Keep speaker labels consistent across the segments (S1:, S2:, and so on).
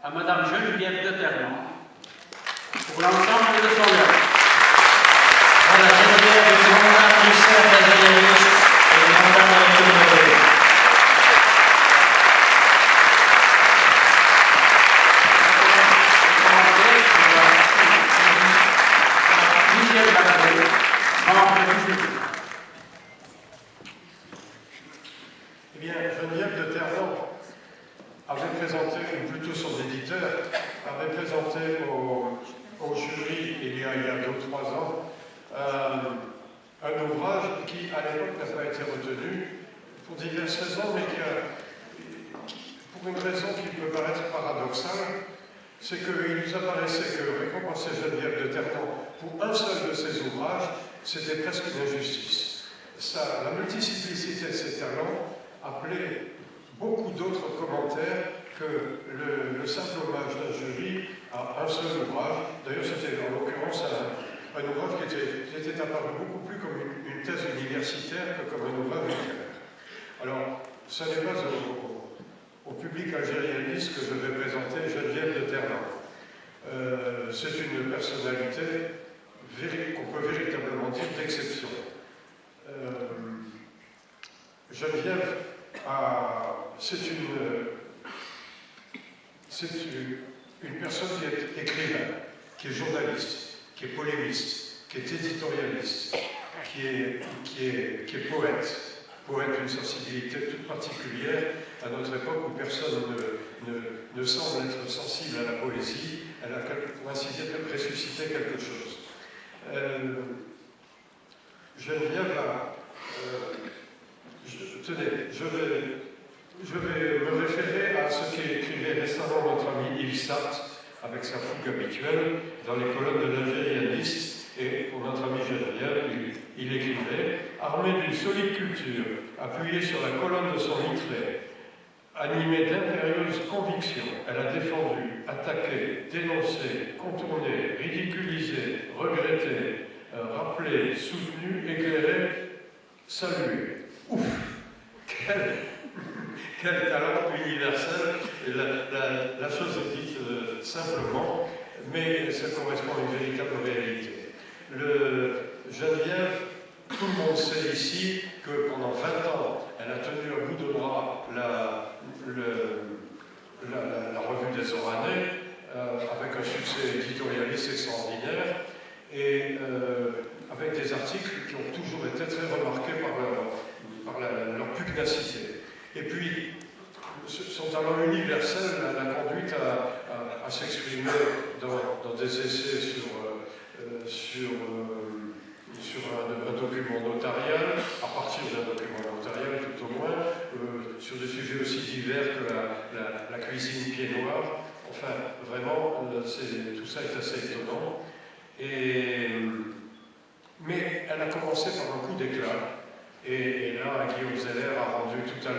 S1: à Madame Geneviève de Ternan pour l'ensemble de son œuvre.
S2: Voilà, Geneviève est commandante du cercle d'Azéléris et commandante de la communauté.
S3: Eh bien, Geneviève de Ternan avait présenté, ou plutôt son éditeur, avait présenté au jury, il y a 2 ou 3 ans, un ouvrage qui, à l'époque, n'a pas été retenu pour diverses raisons, mais pour une raison qui peut paraître paradoxale, c'est qu'il nous apparaissait que récompenser Geneviève de Ternan pour un seul de ses ouvrages, c'était presque une injustice. La multiplicité de ses talents appelait beaucoup d'autres commentaires que le simple hommage d'un jury à un seul ouvrage. D'ailleurs, c'était en l'occurrence un ouvrage qui était apparu beaucoup plus comme une thèse universitaire que comme un ouvrage littéraire. Alors, ce n'est pas au public algérianiste que je vais présenter Geneviève de Ternan. C'est une personnalité qu'on peut véritablement dire d'exception. Geneviève, c'est une personne qui est écrivain, qui est journaliste, qui est polémiste, qui est éditorialiste, qui est poète d'une sensibilité toute particulière à notre époque où personne ne semble être sensible à la poésie. Elle a, pour ainsi dire, ressuscité quelque chose. Geneviève tenez, je vais me référer à ce qu'écrivait récemment notre ami Yves Sartre avec sa fougue habituelle dans les colonnes de l'Algérianiste. Et pour notre ami Geneviève, il écrivait « Armée d'une solide culture, appuyée sur la colonne de son littré, animée d'impérieuses convictions, elle a défendu, attaqué, dénoncé, contourné, ridiculisé, regretté, rappelé, soutenu, éclairé, salué. » Ouf! Quel talent universel! La chose est dite simplement, mais ça correspond à une véritable réalité. Geneviève, tout le monde sait ici que pendant 20 ans, elle a tenu à bout de bras la revue des Oranais, avec un succès éditorialiste extraordinaire, et avec des articles qui ont toujours été très remarqués par leur pugnacité. Et puis, son talent universel l'a conduite à s'exprimer dans des essais sur un document notarial, à partir d'un document notarial tout au moins, sur des sujets aussi divers que la cuisine pied noir. Enfin, vraiment, tout ça est assez étonnant. Mais elle a commencé par un coup d'éclat. Et là, Guillaume Zeller a rendu tout à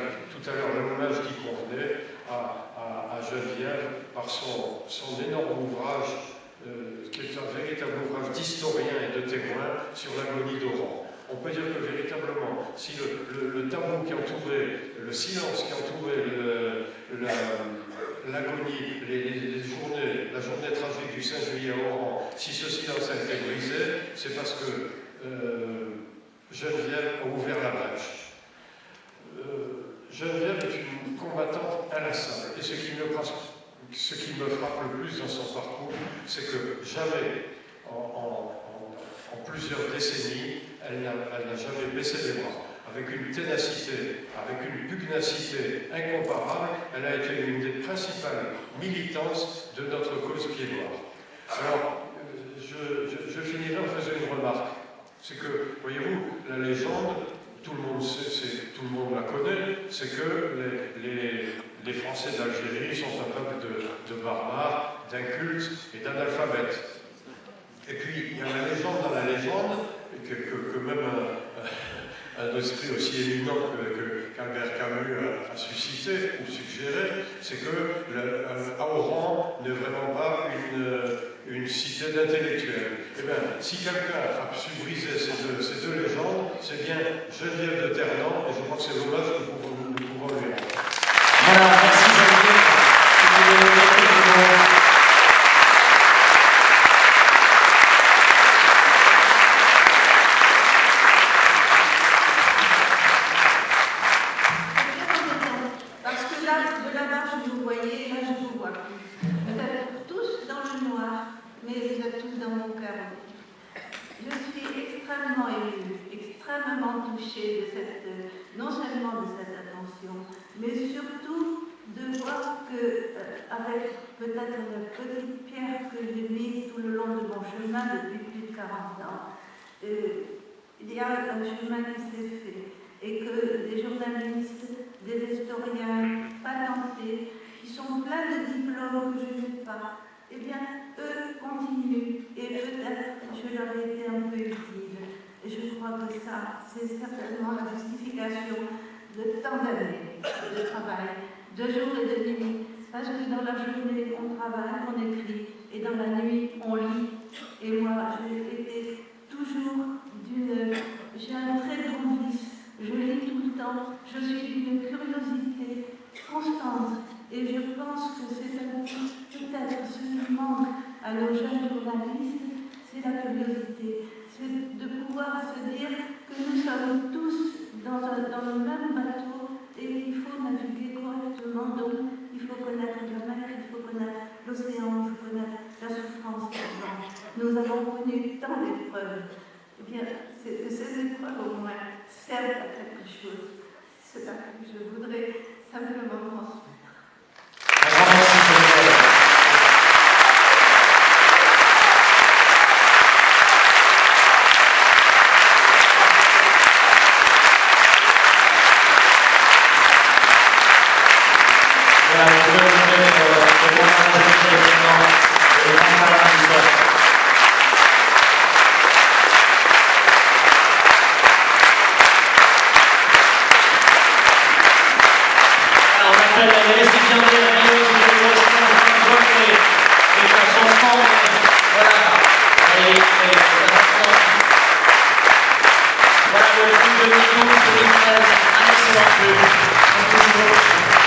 S3: l'heure l'hommage qui convenait à Geneviève par son énorme ouvrage, qui est un véritable ouvrage d'historien et de témoin sur l'agonie d'Oran. On peut dire que véritablement, si le tabou qui entourait, le silence qui entourait l'agonie, la journée tragique du 5 juillet à Oran, si ce silence a été brisé, c'est parce que Geneviève a ouvert la brèche. Geneviève est une combattante inlassable. Et ce qui me frappe le plus dans son parcours, c'est que jamais, en plusieurs décennies, elle n'a jamais baissé les bras. Avec une ténacité, avec une pugnacité incomparable, elle a été une des principales militantes de notre cause pied noir. Alors, je finirai en faisant une remarque. C'est que, voyez-vous, la légende, tout le monde la connaît, c'est que les Français d'Algérie sont un peuple de barbares, d'incultes et d'analphabètes. Et puis, il y a la légende dans la légende, que même un esprit aussi éminent qu'Albert Camus a suscité ou suggéré, c'est que Oran n'est vraiment pas une cité d'intellectuels. Eh bien, si quelqu'un a su briser ces deux légendes, c'est bien Geneviève de Ternan, et je crois que c'est l'hommage que nous pouvons lui rendre.
S2: Voilà, merci Geneviève.
S4: peut-être la petite pierre que j'ai mise tout le long de mon chemin depuis plus de 40 ans. Il y a un chemin qui s'est fait et que des journalistes, des historiens patentés, qui sont pleins de diplômes que je n'ai pas, eh bien, eux continuent et peut-être je leur ai été un peu utile. Et je crois que ça, c'est certainement la justification de tant d'années de travail, de jour et de nuit, parce que dans la journée, on travaille, on écrit, et dans la nuit, on lit. Et moi, j'ai été toujours j'ai un très grand vice. Je lis tout le temps, je suis d'une curiosité constante. Et je pense que c'est peut-être ce qui manque à nos jeunes journalistes, c'est la curiosité. C'est de pouvoir se dire que nous sommes tous dans le même bateau et il faut naviguer correctement. Donc, il faut connaître la mer, il faut connaître l'océan, il faut connaître la souffrance des gens. Nous avons connu tant d'épreuves. Eh bien, c'est que ces épreuves, au moins, servent à quelque chose. C'est cela que je voudrais simplement transmettre.
S2: Un grand merci, Geneviève. Voilà, je voudrais vous mettre le grand applaudissement également et le grand applaudissement. Alors, on appelle les récipiendaires de la vidéo de l'émotion et chansons francs. Voilà. Voilà le film 2012-2013, un excellent film. Comme toujours.